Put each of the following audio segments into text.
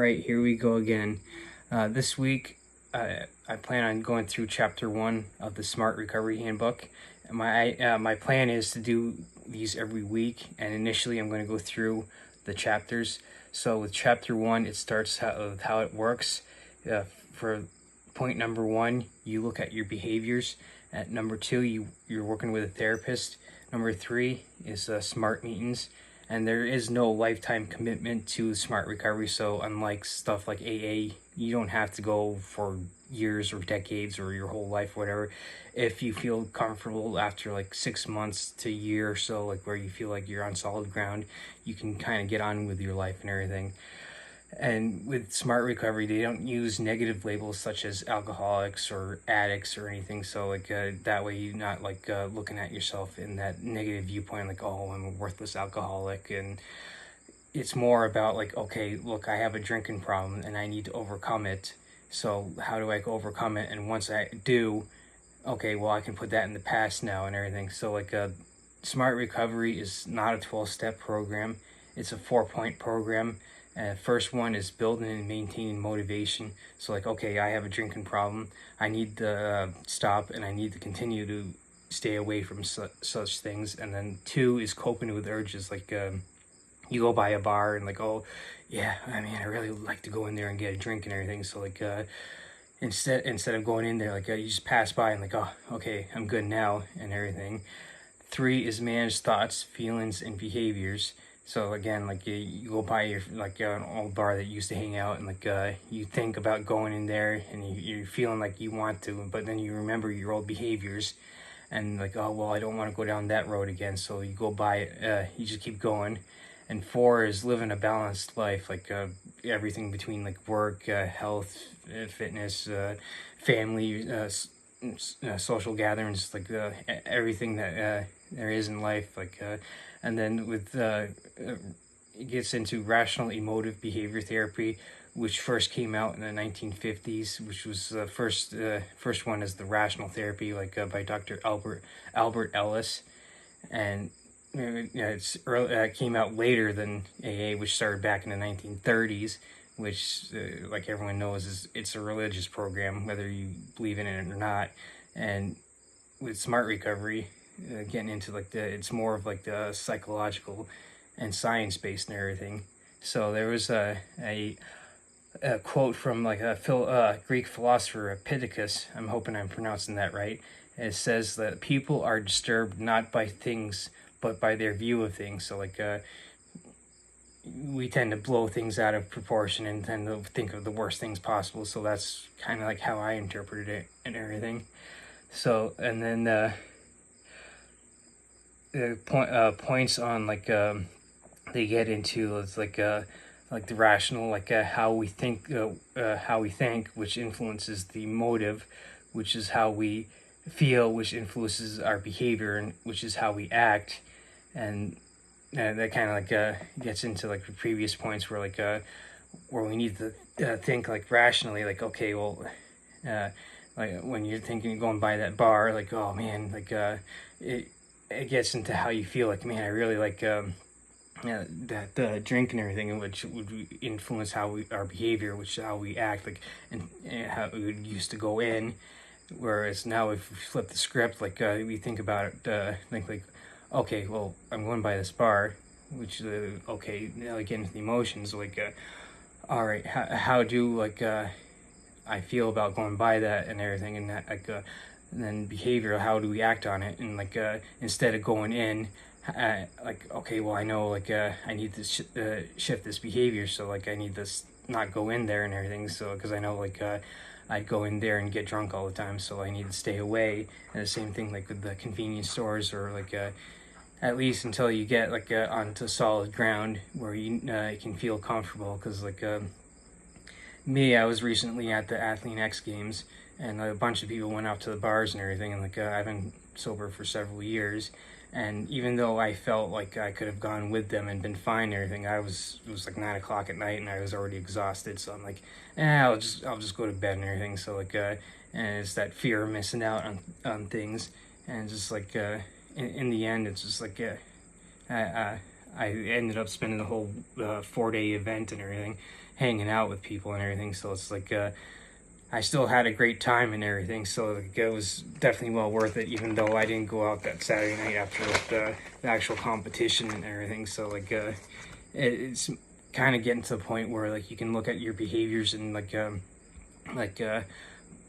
Alright, here we go again. This week, I plan on going through Chapter 1 of the Smart Recovery Handbook. My plan is to do these every week, and initially I'm going to go through the chapters. So with Chapter 1, it starts with how it works. For point number 1, you look at your behaviors. At number 2, you're working with a therapist. Number 3 is SMART meetings. And there is no lifetime commitment to smart recovery. So unlike stuff like AA, you don't have to go for years or decades or your whole life, whatever. If you feel comfortable after like 6 months to a year or so, like where you feel like you're on solid ground, you can kind of get on with your life and everything. And with smart recovery, they don't use negative labels such as alcoholics or addicts or anything. So like that way you're not like looking at yourself in that negative viewpoint, like, oh, I'm a worthless alcoholic. And it's more about like, okay, look, I have a drinking problem and I need to overcome it. So how do I overcome it? And once I do, okay, well, I can put that in the past now and everything. So like smart recovery is not a 12-step program. It's a 4-point program. First one is building and maintaining motivation. So like, okay, I have a drinking problem. I need to stop and I need to continue to stay away from such things. And then 2 is coping with urges. Like you go by a bar and like, oh yeah, I mean, I really like to go in there and get a drink and everything. So like instead of going in there, like you just pass by and like, oh, okay, I'm good now and everything. 3 is manage thoughts, feelings, and behaviors. So again, like you go by your like an old bar that you used to hang out, and like you think about going in there, and you're feeling like you want to, but then you remember your old behaviors, and like, oh well, I don't want to go down that road again. So you go by it, you just keep going. And 4 is living a balanced life, like everything between like work, health, fitness, family, social gatherings, like everything that there is in life, like and then with it gets into rational emotive behavior therapy, which first came out in the 1950s, which was the first one is the rational therapy, like by Dr. Albert Ellis. And it's early, came out later than AA, which started back in the 1930s, which like everyone knows it's a religious program, whether you believe in it or not. And with smart recovery, getting into like it's more of like the psychological and science-based and everything. So there was a quote from like a Greek philosopher, Epictetus. I'm hoping I'm pronouncing that right. It says that people are disturbed not by things but by their view of things. So like we tend to blow things out of proportion and tend to think of the worst things possible. So that's kind of like how I interpreted it and everything. So and then points on like they get into is like the rational, like how we think, which influences the motive, which is how we feel, which influences our behavior, and which is how we act. And that kind of like gets into like the previous points where like where we need to think like rationally, like, okay, well like when you're thinking going by that bar, like, oh man, like it gets into how you feel, like, man, I really like that drink and everything, which would influence our behavior, which is how we act, like, and how we would used to go in. Whereas now if we flip the script, like we think about it, think like, okay, well, I'm going by this bar, which okay, now I get into the emotions, like all right, how do like I feel about going by that and everything, and that like and then behavior, how do we act on it? And like instead of going in like, okay, well, I know like I need to shift this behavior, so like I need to not go in there and everything, so because I know like I'd go in there and get drunk all the time, so I need to stay away. And the same thing like with the convenience stores, or like at least until you get like onto solid ground where you can feel comfortable. Because like me, I was recently at the Athlete X Games, and a bunch of people went out to the bars and everything, and like I've been sober for several years, and even though I felt like I could have gone with them and been fine and everything, it was like 9 o'clock at night and I was already exhausted, so I'm like, I'll just go to bed and everything. So like and it's that fear of missing out on things, and just like in the end, it's just like I ended up spending the whole 4-day event and everything, hanging out with people and everything. So it's like I still had a great time and everything. So like, it was definitely well worth it, even though I didn't go out that Saturday night after the actual competition and everything. So like it's kind of getting to the point where like you can look at your behaviors and like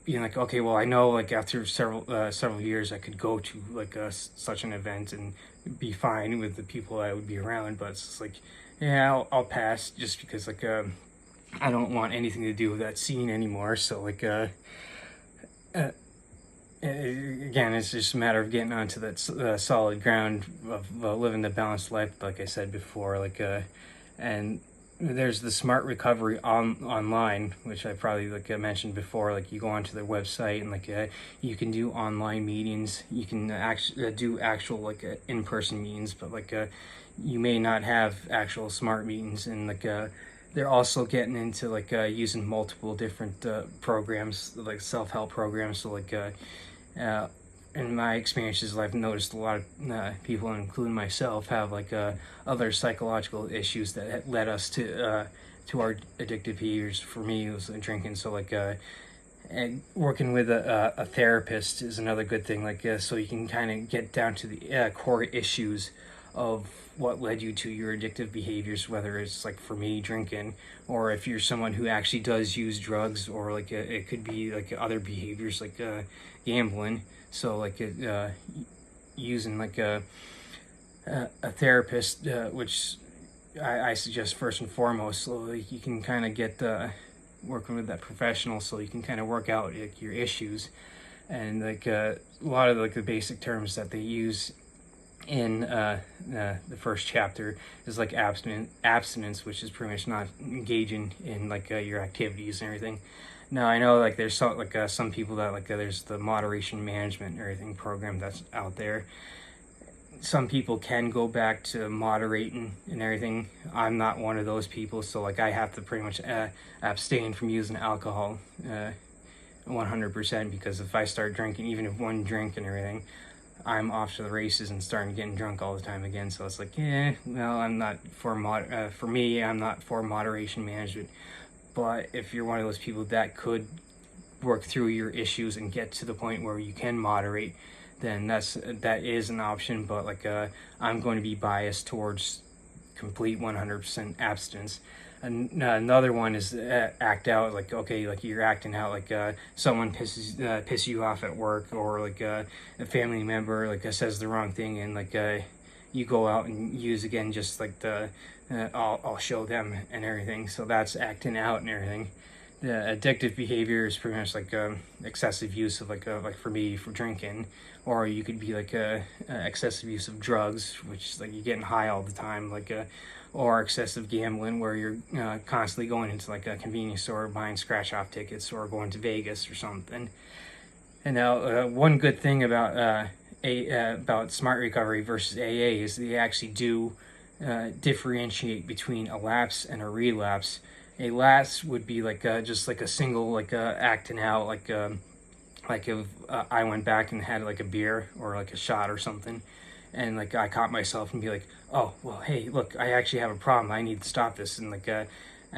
being like, okay, well, I know like after several years I could go to like such an event and be fine with the people I would be around, but it's just like, yeah, I'll pass, just because like I don't want anything to do with that scene anymore. So like again, it's just a matter of getting onto that solid ground of living the balanced life, like I said before. Like and there's the Smart Recovery online, which I probably like I mentioned before. Like you go onto their website and like you can do online meetings. You can actually do actual like in-person meetings, but like you may not have actual smart meetings. And like they're also getting into like using multiple different programs, like self-help programs. So like in my experiences, I've noticed a lot of people, including myself, have like other psychological issues that led us to our addictive behaviors. For me, it was drinking. So like and working with a therapist is another good thing. Like so you can kind of get down to the core issues of what led you to your addictive behaviors, whether it's like for me drinking, or if you're someone who actually does use drugs, or like it could be like other behaviors like gambling. So like using like a therapist, which I suggest first and foremost, so like you can kind of get working with that professional, so you can kind of work out like your issues. And like a lot of like the basic terms that they use in the first chapter is like abstinence, which is pretty much not engaging in like your activities and everything. Now I know like there's some people that like there's the moderation management and everything program that's out there. Some people can go back to moderating and everything. I'm not one of those people, so like I have to pretty much abstain from using alcohol 100%, because if I start drinking, even if one drink and everything, I'm off to the races and starting getting drunk all the time again. So it's like, well, I'm not for for me, I'm not for moderation management. But if you're one of those people that could work through your issues and get to the point where you can moderate, then that is an option. But like I'm going to be biased towards complete 100% abstinence. And another one is act out. Like, okay, like you're acting out, like someone pisses you off at work, or like a family member like says the wrong thing, and like you go out and use again, just like the I'll show them and everything. So that's acting out and everything. The addictive behavior is pretty much like excessive use of like for me, for drinking, or you could be like excessive use of drugs, which is like you're getting high all the time, like or excessive gambling, where you're constantly going into like a convenience store buying scratch off tickets, or going to Vegas or something. And now one good thing about about Smart Recovery versus AA is they actually do differentiate between a lapse and a relapse. A lapse would be like just like a single like acting out, like if I went back and had like a beer or like a shot or something, and like I caught myself and be like, oh well, hey, look, I actually have a problem, I need to stop this, and like and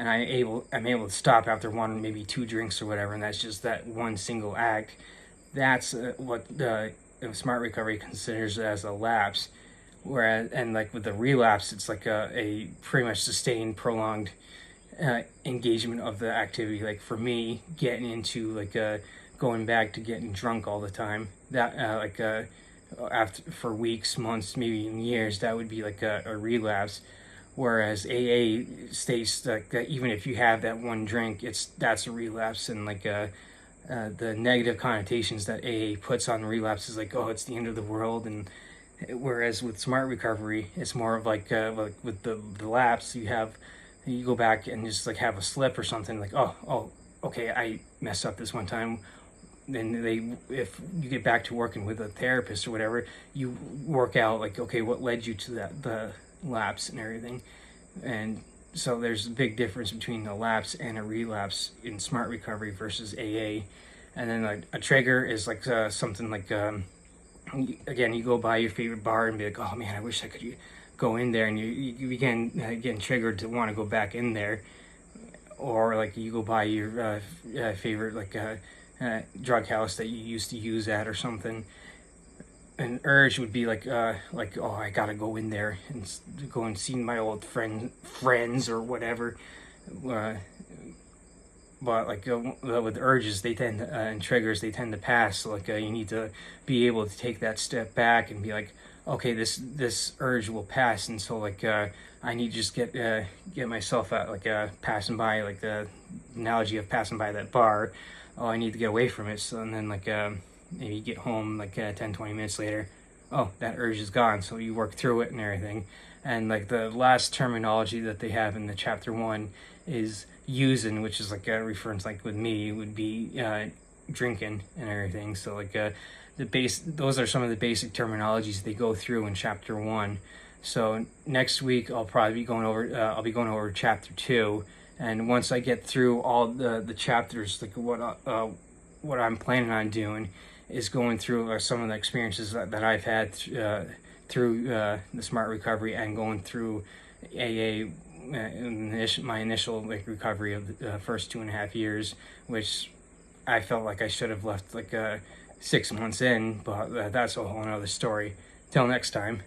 I'm able to stop after one, maybe two drinks or whatever, and that's just that one single act. That's what the Smart Recovery considers as a lapse. Whereas, and like with the relapse, it's like a pretty much sustained, prolonged engagement of the activity. Like for me, getting into like going back to getting drunk all the time, that after for weeks, months, maybe even years, that would be like a relapse. Whereas AA states that even if you have that one drink, that's a relapse. And like the negative connotations that AA puts on relapse is like, oh, it's the end of the world. And whereas with Smart Recovery, it's more of like with the lapse, you go back and just like have a slip or something, like oh okay, I messed up this one time. Then if you get back to working with a therapist or whatever, you work out like, okay, what led you to the lapse and everything. And so there's a big difference between a lapse and a relapse in Smart Recovery versus AA. And then like a trigger is like something like again, you go by your favorite bar and be like, oh man, I wish I could go in there and you begin getting triggered to want to go back in there, or like you go by your favorite drug house that you used to use at or something. An urge would be oh, I gotta go in there and go and see my old friends or whatever. But with urges, they tend to, and triggers, they tend to pass. So you need to be able to take that step back and be like, okay, this urge will pass, and so I need to just get myself out, passing by, like the analogy of passing by that bar. Oh, I need to get away from it. So and then maybe get home 10-20 minutes later. Oh, that urge is gone. So you work through it and everything. And the last terminology that they have in the chapter 1 is using, which is a reference with me would be drinking and everything. So those are some of the basic terminologies they go through in chapter 1. So next week I'll probably be going over chapter 2, and once I get through all the chapters, what I'm planning on doing is going through some of the experiences that I've had through the Smart Recovery, and going through AA, my initial recovery of the first 2.5 years, which I felt like I should have left 6 months in, but that's a whole another story. Till next time.